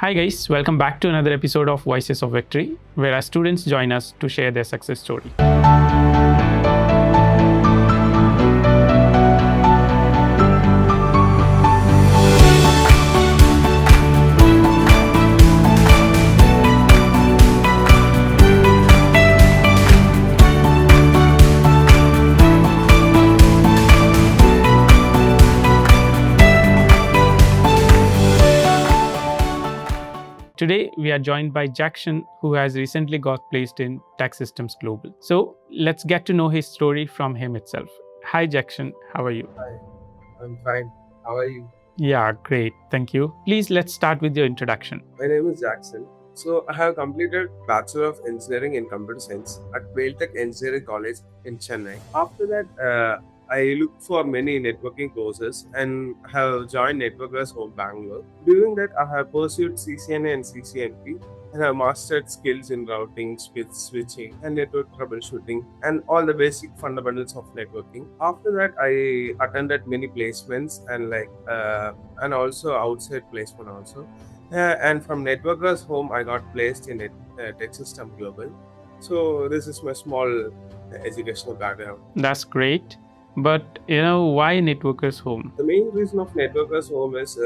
Hi guys, welcome back to another episode of Voices of Victory, where our students join us to share their success story. Today, we are joined by Jackson, who has recently got placed in TEKsystems Global. So, let's get to know his story from him itself. Hi, Jackson. How are you? Hi, I'm fine. How are you? Yeah, great. Thank you. Please, let's start with your introduction. My name is Jackson. So I have completed Bachelor of Engineering in Computer Science at Tech Engineering College in Chennai. After that, I looked for many networking courses and have joined Networkers Home Bangalore. During that, I have pursued CCNA and CCNP and have mastered skills in routing, switching, and network troubleshooting, and all the basic fundamentals of networking. After that, I attended many placements and also outside placement also. And from Networkers Home, I got placed in TEKsystems Global. So this is my small educational background. That's great. But, why Networkers Home? The main reason of Networkers Home is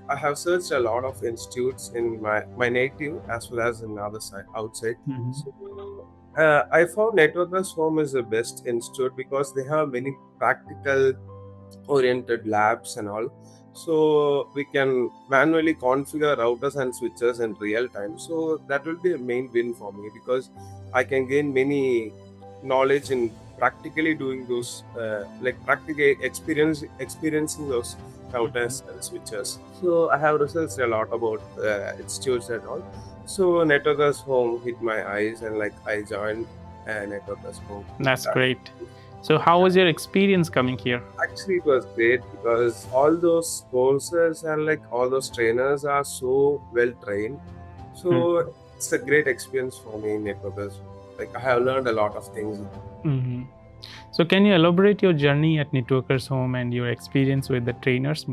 I have searched a lot of institutes in my native as well as in other side outside. Mhm. So I found Networkers Home is the best institute because they have many practical oriented labs and all, so we can manually configure routers and switches in real time. So that will be a main win for me because I can gain many knowledge in practically doing those practical experiencing those routers and switches. So I have researched a lot about institutes and all. So Networkers Home hit my eyes, and I joined Networkers Home. That's great. So, how was your experience coming here? Actually, it was great because all those courses and all those trainers are so well trained. So it's a great experience for me in Networkers. I have learned a lot of things. Mm-hmm. So, can you elaborate your journey at Networkers Home and your experience with the trainers?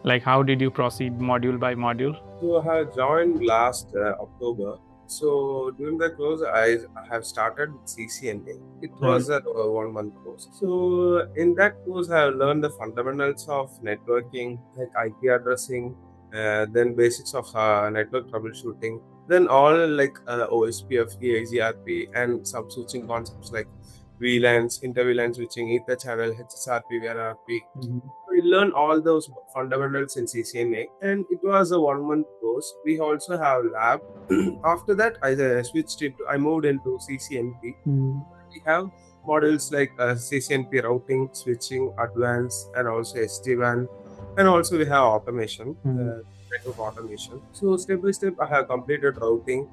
Like, how did you proceed module by module? So I have joined last October. So during the course, I have started with CCNA. It was a 1 month course. So in that course, I have learned the fundamentals of networking, like IP addressing, then basics of network troubleshooting, then all OSPF, AGRP, and some switching concepts like VLANs, inter-VLAN switching, Ether channel, HSRP, VRRP. We learn all those fundamentals in CCNA, and it was a 1 month course. We also have lab. After that, I moved into CCNP. We have models like CCNP routing, switching, advanced, and also SD-WAN, and also we have automation, network automation. So step by step, I have completed routing.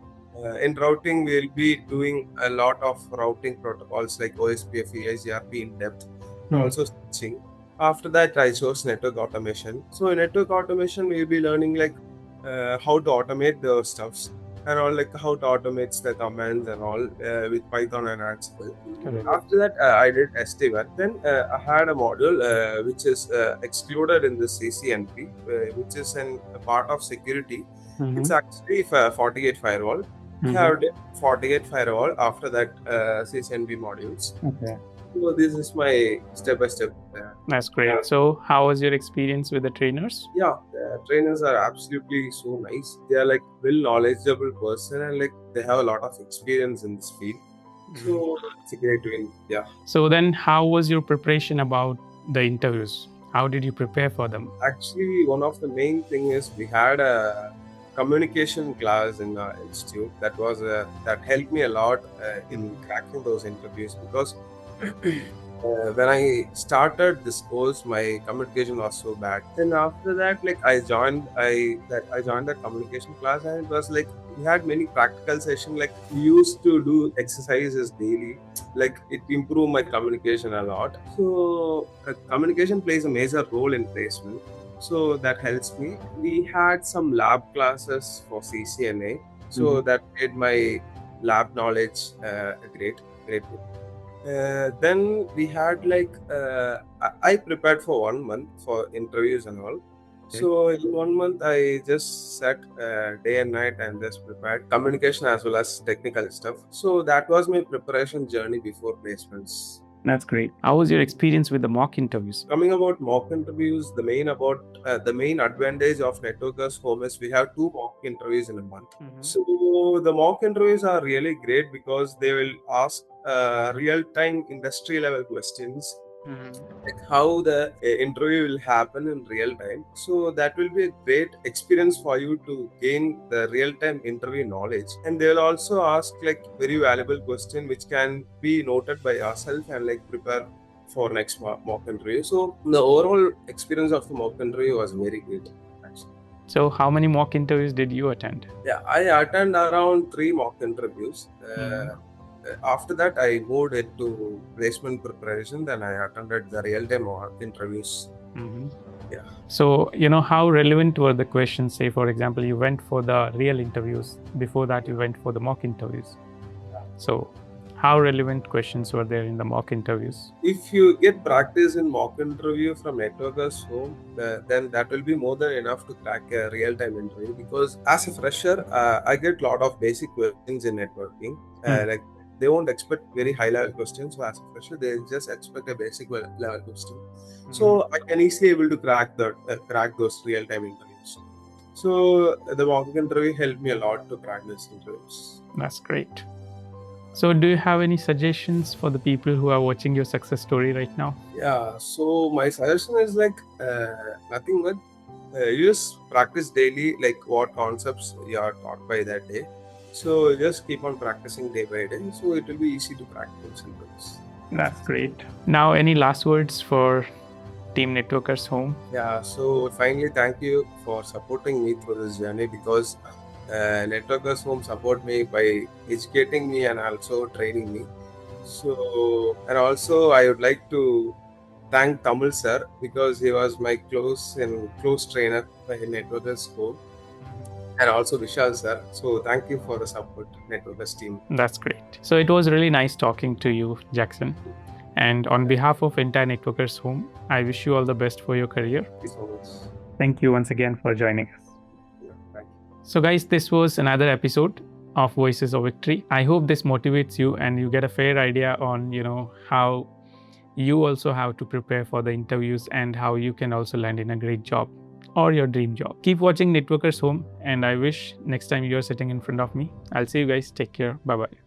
In routing, we'll be doing a lot of routing protocols like OSPF, AGRP in depth, and also switching. After that, I chose network automation. So in network automation, we'll be learning how to automate the stuffs and all, like how to automate the commands and all with Python and Ansible. Correct. After that, I did SD-WAN. Then I had a module which is excluded in the CCNP, which is a part of security. It's actually 48 firewall. I have done 48 firewall after that CCNP modules. Okay. So this is my step-by-step. That's great. So, how was your experience with the trainers? Yeah, the trainers are absolutely so nice. They are well knowledgeable person, and they have a lot of experience in this field. So it's a great win. Yeah. So, then how was your preparation about the interviews? How did you prepare for them? Actually, one of the main thing is we had a communication class in our institute that helped me a lot in cracking those interviews because when I started this course, my communication was so bad. Then after that, I joined that communication class, and it was we had many practical sessions. We used to do exercises daily. It improved my communication a lot. So communication plays a major role in placement. So that helps me. We had some lab classes for CCNA, so that made my lab knowledge great. Then we had I prepared for 1 month for interviews and all. So in 1 month, I just sat day and night and just prepared communication as well as technical stuff. So that was my preparation journey before placements. That's great. How was your experience with the mock interviews? Coming about mock interviews, the main advantage of Networkers Home is we have 2 mock interviews in a month. So the mock interviews are really great because they will ask real-time industry level questions, like how the interview will happen in real time. So that will be a great experience for you to gain the real time interview knowledge. And they will also ask like very valuable question which can be noted by yourself and like prepare for next mock interview. So the overall experience of the mock interview was very great actually. So, how many mock interviews did you attend? Yeah, I attended around 3 mock interviews. After that, I moved into placement preparation. Then I attended the real-time interviews. Yeah. So, how relevant were the questions? Say, for example, you went for the real interviews. Before that, you went for the mock interviews. So, how relevant questions were there in the mock interviews? If you get practice in mock interview from Networkers Home, then that will be more than enough to crack a real-time interview. Because as a fresher, I get a lot of basic questions in networking. Like they won't expect very high-level questions. So as a fresher, they just expect a basic level question. So I can easily able to crack those real-time interviews. So the mock interview helped me a lot to crack these interviews. That's great. So, do you have any suggestions for the people who are watching your success story right now? Yeah, so my suggestion is like nothing but you just practice daily, like what concepts you are taught by that day. So just keep on practicing day by day. So it will be easy to crack those interviews. That's great. Now, any last words for Team Networkers Home? Yeah, so finally, thank you for supporting me through this journey because Networkers Home support me by educating me and also training me. So, and also I would like to thank Tamil sir because he was my close trainer by Networkers Home, and also Vishal sir. So thank you for the support, Networkers team. That's great. So it was really nice talking to you, Jackson. And on behalf of entire Networkers Home, I wish you all the best for your career. Thank you so much. Thank you once again for joining us. Thank you. So guys, this was another episode of Voices of Victory. I hope this motivates you and you get a fair idea on, how you also have to prepare for the interviews and how you can also land in a great job or your dream job. Keep watching Networkers Home, and I wish next time you're sitting in front of me. I'll see you guys. Take care. Bye-bye.